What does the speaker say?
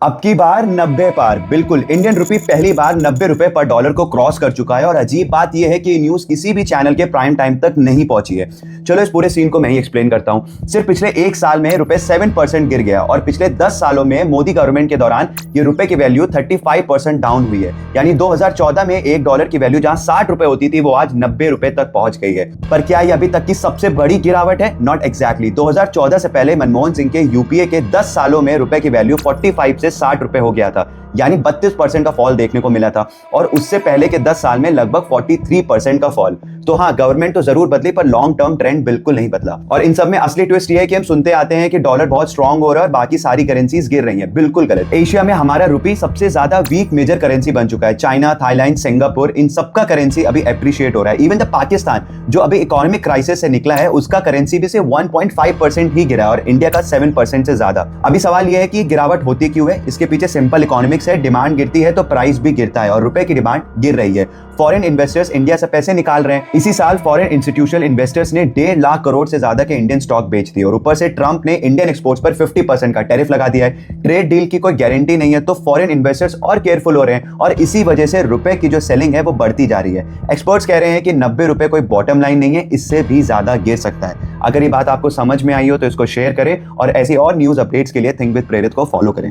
अब की बार 90 पार। बिल्कुल, इंडियन रुपी पहली बार 90 रुपए पर डॉलर को क्रॉस कर चुका है और अजीब बात यह है कि ये न्यूज किसी भी चैनल के प्राइम टाइम तक नहीं पहुंची है। चलो इस पूरे सीन को मैं ही एक्सप्लेन करता हूं। सिर्फ पिछले एक साल में रुपए 7% गिर गया और पिछले 10 सालों में मोदी गवर्नमेंट के दौरान ये रुपए की वैल्यू 35% डाउन हुई है। यानी 2014 में एक डॉलर की वैल्यू जहां 60 रुपए होती थी वो आज 90 रुपए तक पहुंच गई है। पर क्या ये अभी तक की सबसे बड़ी गिरावट है? Not exactly. 2014 से पहले मनमोहन सिंह के यूपीए के 10 सालों में रुपए की वैल्यू 45 से 60 रुपए हो गया था, यानी 32% का फॉल देखने को मिला था। और उससे पहले के 10 साल में लगभग 43% का फॉल। तो हाँ, गवर्नमेंट तो जरूर बदली पर लॉन्ग टर्म ट्रेंड बिल्कुल नहीं बदला। और इन सब में असली ट्विस्ट ये है कि हम सुनते आते हैं कि डॉलर बहुत स्ट्रांग हो रहा है और बाकी सारी करेंसीज गिर रही हैं। बिल्कुल गलत। एशिया में हमारा रुपी सबसे ज्यादा वीक मेजर करेंसी बन चुका है। चाइना, थाईलैंड, सिंगापुर, इन सबका करेंसी अभी एप्रिशिएट हो रहा है। इवन द पाकिस्तान जो अभी इकोनॉमिक क्राइसिस से निकला है उसका करेंसी भी सिर्फ 1.5% ही गिरा है और इंडिया का 7% से ज्यादा। अभी सवाल यह है कि गिरावट होती क्यों है? इसके पीछे सिंपल इकोनॉमिक्स है। डिमांड गिरती है तो प्राइस भी गिरता है और रुपए की डिमांड गिर रही है। फॉरेन इन्वेस्टर्स इंडिया से पैसे निकाल रहे हैं। इसी साल फॉरेन इंस्टीट्यूशनल इन्वेस्टर्स ने 1.5 लाख करोड़ से ज्यादा के इंडियन स्टॉक बेच दिए और ऊपर से ट्रंप ने इंडियन एक्सपोर्ट्स पर 50% का टैरिफ लगा दिया है। ट्रेड डील की कोई गारंटी नहीं है तो फॉरेन इन्वेस्टर्स और केयरफुल हो रहे हैं और इसी वजह से रुपए की जो सेलिंग है वो बढ़ती जा रही है। एक्सपर्ट्स कह रहे हैं कि 90 रुपए कोई बॉटम लाइन नहीं है, इससे भी ज्यादा गिर सकता है। अगर ये बात आपको समझ में आई हो तो इसको शेयर करें और ऐसी और न्यूज अपडेट्स के लिए थिंक विद प्रेरित को फॉलो करें।